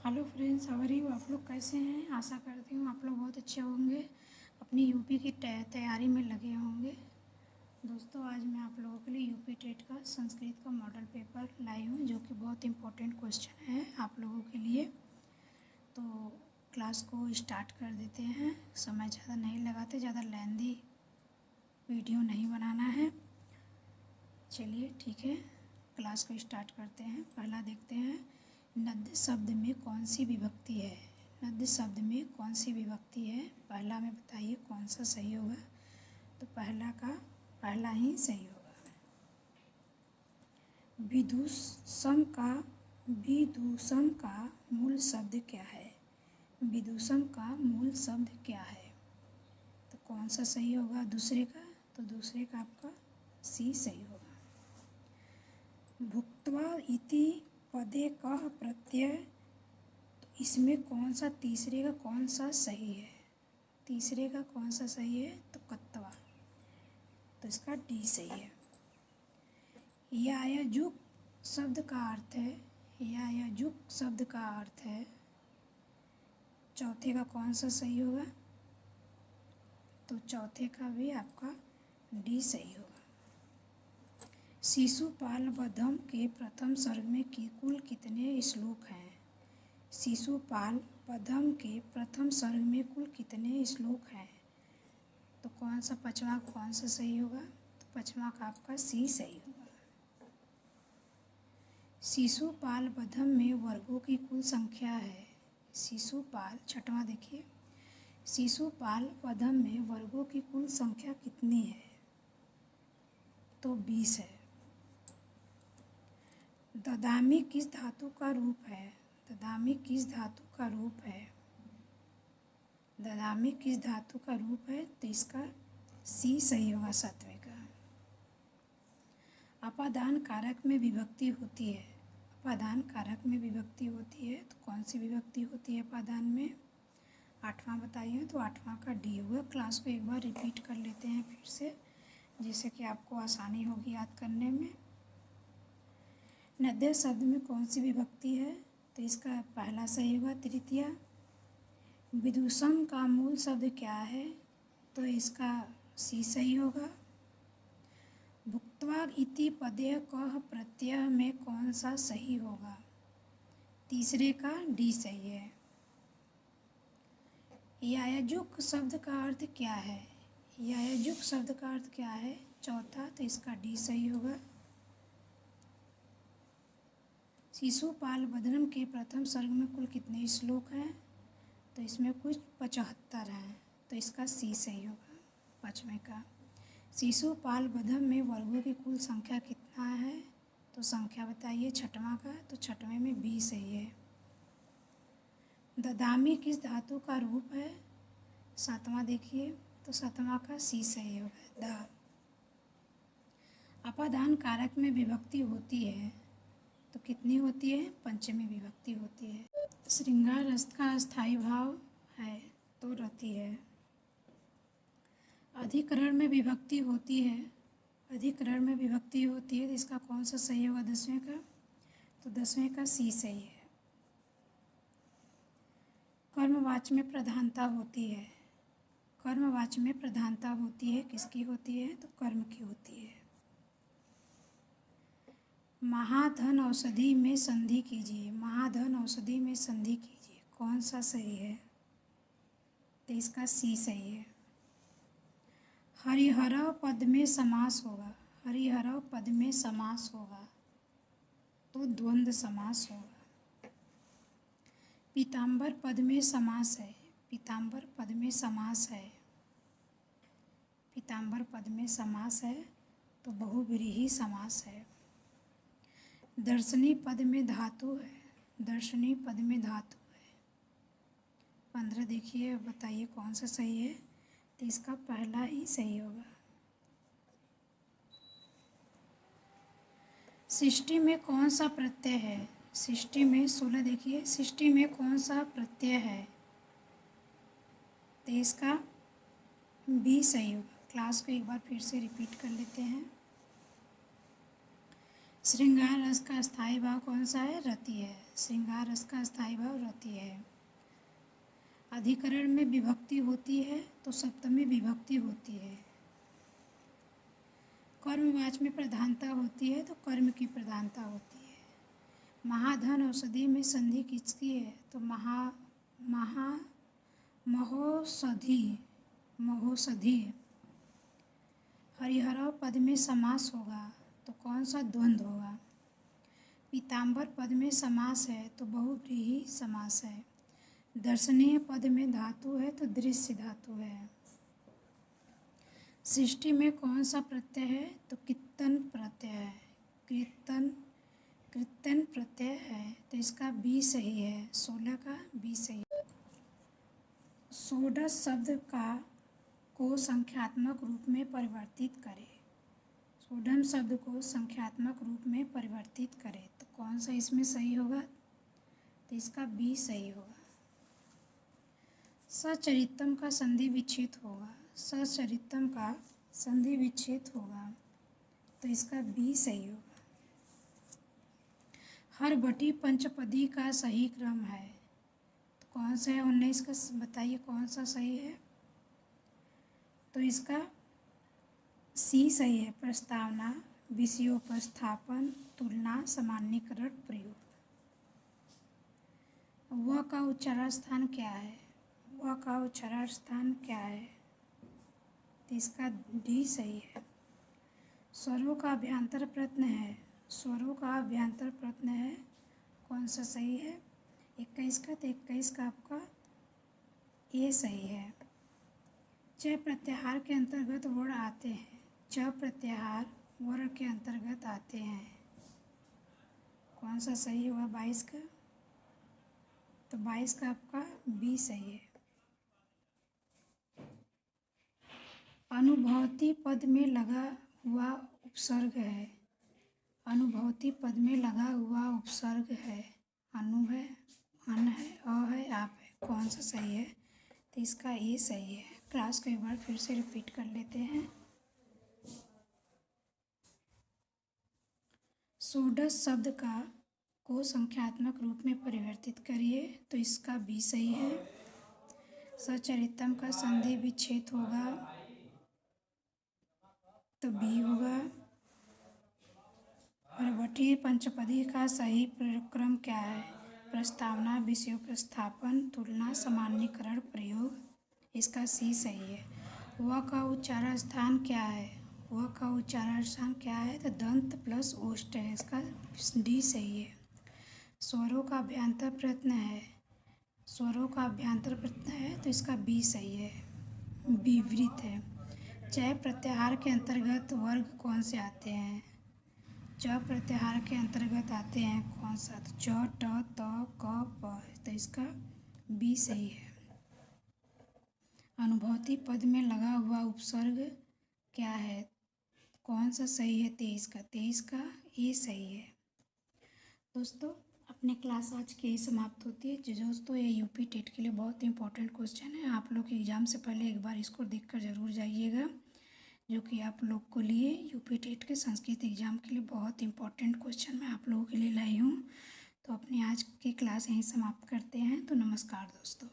Hello friends, how are you. आप लोग कैसे हैं। आशा करती हूँ आप लोग बहुत अच्छे होंगे, अपनी यूपी की तैयारी में लगे होंगे। दोस्तों, आज मैं आप लोगों के लिए यूपी टेट का संस्कृत का मॉडल पेपर लाई हूँ, जो कि बहुत इम्पोर्टेंट क्वेश्चन है आप लोगों के लिए। तो क्लास को स्टार्ट कर देते हैं। समय ज़्यादा नहीं लगाते, ज़्यादा लेंदी वीडियो नहीं बनाना है। चलिए ठीक है, क्लास को स्टार्ट करते हैं। पहला देखते हैं, नद्य शब्द में कौन सी विभक्ति है। नद्य शब्द में कौन सी विभक्ति है, पहला में बताइए कौन सा सही होगा। तो पहला ही सही होगा। विदूषम का मूल शब्द क्या है। विदूषम का मूल शब्द क्या है, तो कौन सा सही होगा दूसरे का। तो दूसरे का आपका सी सही होगा। भुक्त्वा इति पदे कः प्रत्यय, तो इसमें कौन सा तीसरे का कौन सा सही है। तीसरे का कौन सा सही है, तो कत्वा, तो इसका डी सही है। यायजुक शब्द का अर्थ है, यायजुक शब्द का अर्थ है, चौथे का कौन सा सही होगा। तो चौथे का भी आपका डी सही होगा। शिशुपाल वधम के प्रथम सर्ग में कुल कितने श्लोक हैं। शिशुपाल वधम के प्रथम सर्ग में कुल कितने श्लोक हैं। तो कौन सा पाँचवा कौन सा सही होगा। तो पाँचवा का आपका सी सही होगा। शिशुपाल वधम में वर्गों की कुल संख्या है। शिशुपाल छठवां देखिए, शिशुपाल वधम में वर्गों की कुल संख्या कितनी है। तो 20 है। ददामी किस धातु का रूप है। ददामी किस धातु का रूप है। ददामी किस धातु का रूप है, तो इसका सी सही होगा सातवें का। अपादान कारक में विभक्ति होती है। अपादान कारक में विभक्ति होती है, तो कौन सी विभक्ति होती है अपादान में। आठवां बताइए, तो आठवां का डी होगा। क्लास को एक बार रिपीट कर लेते हैं फिर से, जिससे कि आपको आसानी होगी याद करने में। नद्य शब्द में कौन सी विभक्ति है, तो इसका पहला सही होगा तृतीया। विदूषम का मूल शब्द क्या है, तो इसका सी सही होगा। भुक्त्वा इति पदे कः प्रत्यय में कौन सा सही होगा, तीसरे का डी सही है। यायजुक शब्द का अर्थ क्या है। यायजुक शब्द का अर्थ क्या है, चौथा, तो इसका डी सही होगा। शिशुपाल वधम के प्रथम सर्ग में कुल कितने श्लोक हैं, तो इसमें कुछ 75 हैं, तो इसका सी सही होगा पाँचवें का। शिशुपाल वधम में वर्गों की कुल संख्या कितना है, तो संख्या बताइए छठवां का, तो छठवें में 20 सही है। ददामी किस धातु का रूप है, सातवां देखिए, तो सातवां का सी सही होगा दा। अपादान कारक में विभक्ति होती है, तो कितनी होती है, पंचमी विभक्ति होती है। श्रृंगार रस का स्थायी भाव है, तो रति है। अधिकरण में विभक्ति होती है, अधिकरण में विभक्ति होती है, तो इसका कौन सा सही होगा दसवें का, तो दसवें का सी सही है। कर्मवाच्य में प्रधानता होती है, कर्मवाच्य में प्रधानता होती है, किसकी होती है, तो कर्म की होती है। महाधन औषधि में संधि कीजिए, महाधन औषधि में संधि कीजिए, कौन सा सही है, तो इसका सी सही है। हरिहर पद में समास होगा, हरिहर पद में समास होगा, तो द्वंद्व समास होगा। पीताम्बर पद में समास है, पीताम्बर पद में समास है, पीताम्बर पद में समास है, तो बहुव्रीहि समास है। दर्शनी पद में धातु है, दर्शनी पद में धातु है। 15 देखिए, बताइए कौन सा सही है, तो इसका पहला ही सही होगा। सृष्टि में कौन सा प्रत्यय है, सृष्टि में 16 देखिए, सृष्टि में कौन सा प्रत्यय है, तो इसका बी सही होगा। क्लास को एक बार फिर से रिपीट कर लेते हैं। श्रृंगार रस का स्थायी भाव कौन सा है, रति है। श्रृंगार रस का स्थायी भाव रहती है। अधिकरण में विभक्ति होती है तो सप्तमी विभक्ति होती है। कर्मवाच में प्रधानता होती है तो कर्म की प्रधानता होती है। महाधन औषधि में संधि किसकी है तो महोषधि। हरिहर पद में समास होगा तो कौन सा द्वंद्व होगा। पीताम्बर पद में समास है तो बहुव्रीहि समास है। दर्शनीय पद में धातु है तो दृश्य धातु है। सृष्टि में कौन सा प्रत्यय है तो कृत्तन प्रत्यय है। कृत्तन प्रत्यय है तो इसका बी सही है। 16 का बी सही है। षोडश शब्द को संख्यात्मक रूप में परिवर्तित करें। षोडश शब्द को संख्यात्मक रूप में परिवर्तित करें तो कौन सा इसमें सही होगा तो इसका बी सही होगा। सचरित्रम का संधि विच्छेद होगा। सचरित्रम का संधि विच्छेद होगा तो इसका बी सही होगा। हर बटी पंचपदी का सही क्रम है तो कौन सा है 19 का बताइए कौन सा सही है तो इसका सी सही है। प्रस्तावना, विषयोपस्थापन, तुलना, सामान्यीकरण, प्रयोग। व का उच्चारण स्थान क्या है। व का उच्चारण स्थान क्या है तो इसका डी सही है। स्वरों का अभ्यांतर प्रश्न है। स्वरों का अभ्यांतर प्रश्न है कौन सा सही है 21 का तो 21 का आपका ए सही है। च प्रत्याहार के अंतर्गत वर्ण आते हैं। च प्रत्याहार वर्ण के अंतर्गत आते हैं कौन सा सही होगा 22 का तो 22 का आपका बी सही है। अनुभवती पद में लगा हुआ उपसर्ग है। अनुभवती पद में लगा हुआ उपसर्ग है। अनु है, अन है, अ है, आप है। कौन सा सही है तो इसका ए सही है। क्लास को एक बार फिर से रिपीट कर लेते हैं। षोडश शब्द को संख्यात्मक रूप में परिवर्तित करिए तो इसका बी सही है। सचरित्रम का संधि विच्छेद होगा तो बी होगा। हरवटी पंचपदी का सही क्रम क्या है। प्रस्तावना, विषयोपस्थापन, तुलना, सामान्यीकरण, प्रयोग। इसका सी सही है। व का उच्चारण स्थान क्या है। व का उच्चारण स्थान क्या है तो दंत प्लस ओष्ठ है। इसका डी सही है। स्वरों का अभ्यांतर प्रश्न है। स्वरों का अभ्यांतर प्रश्न है तो इसका बी सही है। विवृत है। च प्रत्याहार के अंतर्गत वर्ग कौन से आते हैं। च प्रत्याहार के अंतर्गत आते हैं कौन सा तो च, ट, त, क, प तो इसका बी सही है। अनुभवती पद में लगा हुआ उपसर्ग क्या है कौन सा सही है 23 का। 23 का ए सही है। दोस्तों अपनी क्लास आज की यही समाप्त होती है। जो दोस्तों ये यूपी टेट के लिए बहुत इंपॉर्टेंट क्वेश्चन है। आप लोग एग्ज़ाम से पहले एक बार इसको देखकर ज़रूर जाइएगा जो कि आप लोग को लिए यूपी टेट के संस्कृत एग्ज़ाम के लिए बहुत इंपॉर्टेंट क्वेश्चन मैं आप लोगों के लिए लाई हूँ। तो अपनी आज की क्लास यहीं समाप्त करते हैं। तो नमस्कार दोस्तों।